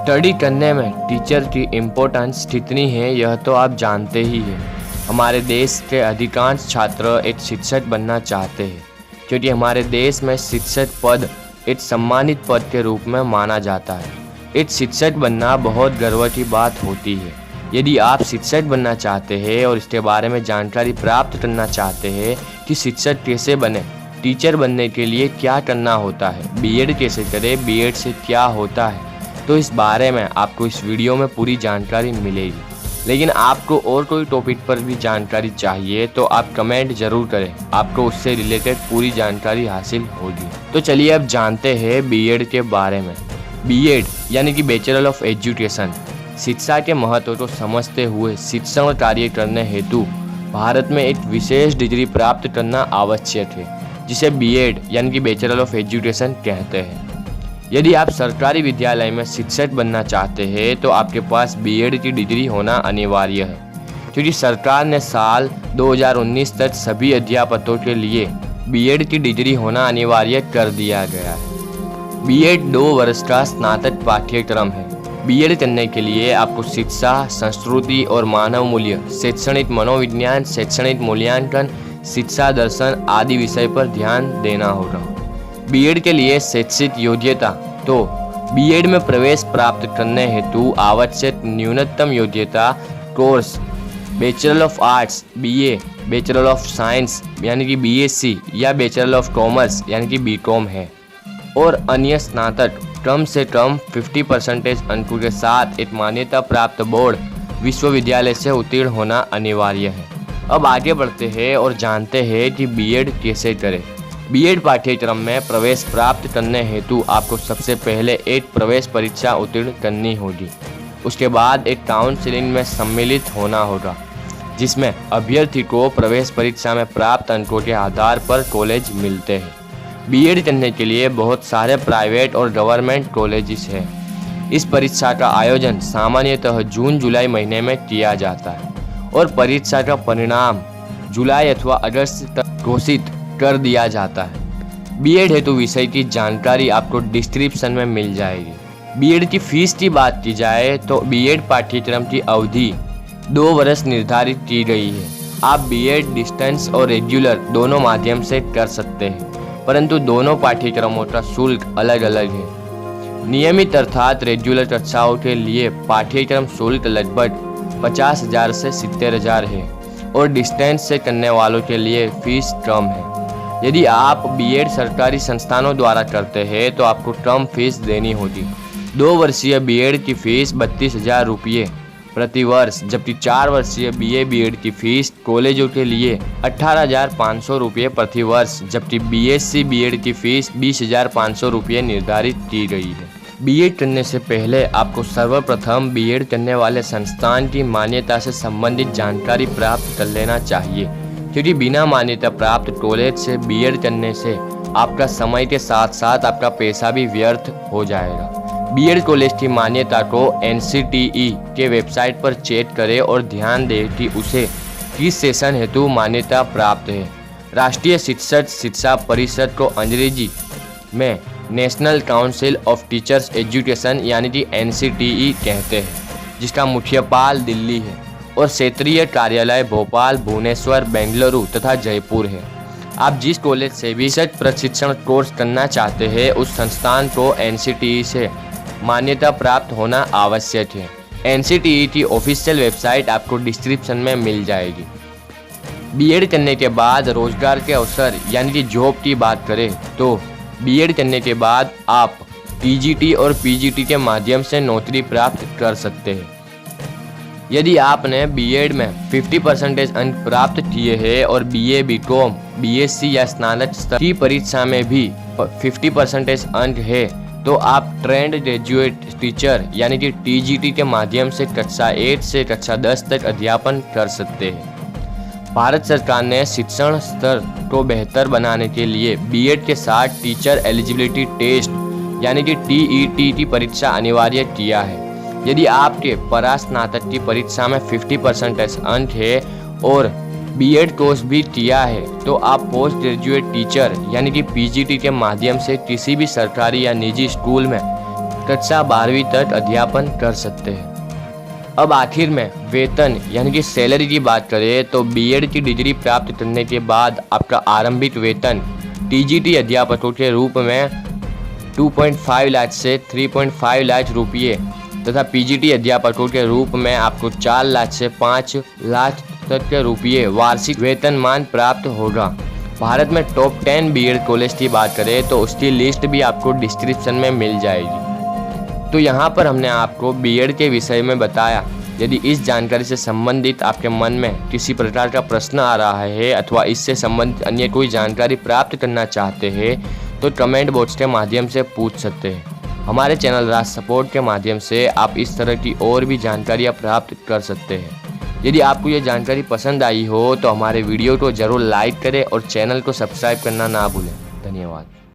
Study करने में teacher की इम्पोर्टेंस कितनी है यह तो आप जानते ही हैं। हमारे देश के अधिकांश छात्र एक शिक्षक बनना चाहते हैं क्योंकि हमारे देश में शिक्षक पद एक सम्मानित पद के रूप में माना जाता है। एक शिक्षक बनना बहुत गर्व की बात होती है। यदि आप शिक्षक बनना चाहते हैं और इसके बारे में जानकारी प्राप्त करना चाहते हैं कि शिक्षक कैसे बने, टीचर बनने के लिए क्या करना होता है, बीएड कैसे करें, बीएड से क्या होता है, तो इस बारे में आपको इस वीडियो में पूरी जानकारी मिलेगी। लेकिन आपको और कोई टॉपिक पर भी जानकारी चाहिए तो आप कमेंट जरूर करें, आपको उससे रिलेटेड पूरी जानकारी हासिल होगी। तो चलिए अब जानते हैं बीएड के बारे में। बीएड यानी कि बैचलर ऑफ एजुकेशन, शिक्षा के महत्व को समझते हुए शिक्षण कार्य करने हेतु भारत में एक विशेष डिग्री प्राप्त करना आवश्यक है, जिसे बीएड यानी कि बैचलर ऑफ एजुकेशन कहते हैं। यदि आप सरकारी विद्यालय में शिक्षक बनना चाहते हैं तो आपके पास बीएड की डिग्री होना अनिवार्य है, क्योंकि सरकार ने साल 2019 तक सभी अध्यापकों के लिए बीएड की डिग्री होना अनिवार्य कर दिया गया है। बीएड 2 वर्ष का स्नातक पाठ्यक्रम है। बीएड करने के लिए आपको शिक्षा, संस्कृति और मानव मूल्य, शैक्षणिक मनोविज्ञान, शैक्षणिक मूल्यांकन, शिक्षा दर्शन आदि विषय पर ध्यान देना होगा। बीएड के लिए शैक्षिक योग्यता, तो बीएड में प्रवेश प्राप्त करने हेतु आवश्यक न्यूनतम योग्यता course bachelor of arts BA, bachelor of science यानी कि बीएससी या बैचलर ऑफ कॉमर्स यानी कि बीकॉम है, और अन्य स्नातक कम से कम 50% अंकों के साथ एक मान्यता प्राप्त बोर्ड विश्वविद्यालय से उत्तीर्ण होना अनिवार्य है। अब आगे बढ़ते हैं और जानते हैं कि बीएड कैसे करें। बीएड पाठ्यक्रम में प्रवेश प्राप्त करने हेतु आपको सबसे पहले एक प्रवेश परीक्षा उत्तीर्ण करनी होगी। उसके बाद एक काउंसलिंग में सम्मिलित होना होगा, जिसमें अभ्यर्थी को प्रवेश परीक्षा में प्राप्त अंकों के आधार पर कॉलेज मिलते हैं। बीएड करने के लिए बहुत सारे प्राइवेट और गवर्नमेंट कॉलेजेस हैं। इस परीक्षा का आयोजन सामान्यतः जून-जुलाई महीने में किया जाता है और परीक्षा का परिणाम जुलाई अथवा अगस्त तक घोषित कर दिया जाता है। बीएड हेतु विषय की जानकारी आपको डिस्क्रिप्शन में मिल जाएगी। बीएड की फीस की बात की जाए तो बीएड पाठ्यक्रम की अवधि 2 वर्ष निर्धारित की गई है। आप बीएड डिस्टेंस और रेगुलर दोनों माध्यम से कर सकते हैं, परंतु दोनों पाठ्यक्रमों का शुल्क अलग अलग है। नियमित अर्थात रेगुलर कक्षाओं के लिए पाठ्यक्रम शुल्क लगभग 50,000 से 70,000 है और डिस्टेंस से करने वालों के लिए फीस कम है। यदि आप बीएड सरकारी संस्थानों द्वारा करते हैं तो आपको कम फीस देनी होगी। 2 वर्षीय बीएड की फीस 32,000 रुपये प्रति वर्ष, जबकि 4 वर्षीय बीएड की फीस कॉलेजों के लिए 18,500 रुपये प्रति वर्ष, जबकि बीएससी बीएड की फीस 20,500 रुपये निर्धारित की गई है। बीएड करने से पहले आपको सर्वप्रथम बीएड करने वाले संस्थान की मान्यता से संबंधित जानकारी प्राप्त कर लेना चाहिए, क्योंकि बिना मान्यता प्राप्त कॉलेज से बीएड करने से आपका समय के साथ साथ आपका पैसा भी व्यर्थ हो जाएगा। बीएड कॉलेज की मान्यता को एनसीटीई के वेबसाइट पर चेक करें और ध्यान दें कि उसे किस सेशन हेतु मान्यता प्राप्त है। राष्ट्रीय शिक्षक शिक्षा परिषद को अंग्रेजी में national council of teachers education यानी कि एनसीटीई कहते हैं, जिसका मुख्यालय दिल्ली है और क्षेत्रीय कार्यालय भोपाल, भुवनेश्वर, बेंगलुरु तथा जयपुर है। आप जिस कॉलेज से भी शिक्षक प्रशिक्षण कोर्स करना चाहते हैं उस संस्थान को एनसीटीई से मान्यता प्राप्त होना आवश्यक है। एनसीटीई की ऑफिशियल वेबसाइट आपको डिस्क्रिप्शन में मिल जाएगी। बीएड करने के बाद रोजगार के अवसर यानी कि जॉब की बात करें तो बीएड करने के बाद आप टीजीटी और पीजीटी के माध्यम से नौकरी प्राप्त कर सकते हैं। यदि आपने बीएड में 50% अंक प्राप्त किए हैं और बीए, बीकॉम, बीएससी या स्नातक स्तर की परीक्षा में भी 50% अंक है तो आप ट्रेंड ग्रेजुएट टीचर यानी कि टीजीटी के माध्यम से कक्षा 8 से कक्षा 10 तक अध्यापन कर सकते हैं। भारत सरकार ने शिक्षण स्तर को बेहतर बनाने के लिए बीएड के साथ टीचर एलिजिबिलिटी टेस्ट यानी कि टीईटी की परीक्षा अनिवार्य किया है। यदि आपके परास्नातक की परीक्षा में 50% अंक है और बीएड कोर्स भी किया है तो आप पोस्ट ग्रेजुएट टीचर यानी कि पीजीटी के माध्यम से किसी भी सरकारी या निजी स्कूल में कक्षा 12वीं तक अध्यापन कर सकते हैं। अब आखिर में वेतन यानी कि सैलरी की बात करें तो बीएड की डिग्री प्राप्त करने के बाद आपका आरंभिक वेतन टीजीटी अध्यापकों के रूप में 2.5 लाख से 3.5 लाख रुपये तथा पीजीटी अध्यापकों के रूप में आपको 4 लाख से 5 लाख तक के रुपये वार्षिक वेतनमान प्राप्त होगा। भारत में टॉप 10 बीएड कॉलेज की बात करें तो उसकी लिस्ट भी आपको डिस्क्रिप्शन में मिल जाएगी। तो यहाँ पर हमने आपको बीएड के विषय में बताया। यदि इस जानकारी से संबंधित आपके मन में किसी प्रकार का प्रश्न आ रहा है अथवा इससे संबंधित अन्य कोई जानकारी प्राप्त करना चाहते हैं तो कमेंट बॉक्स के माध्यम से पूछ सकते हैं। हमारे चैनल राज सपोर्ट के माध्यम से आप इस तरह की और भी जानकारियाँ प्राप्त कर सकते हैं। यदि आपको ये जानकारी पसंद आई हो तो हमारे वीडियो को ज़रूर लाइक करें और चैनल को सब्सक्राइब करना ना भूलें।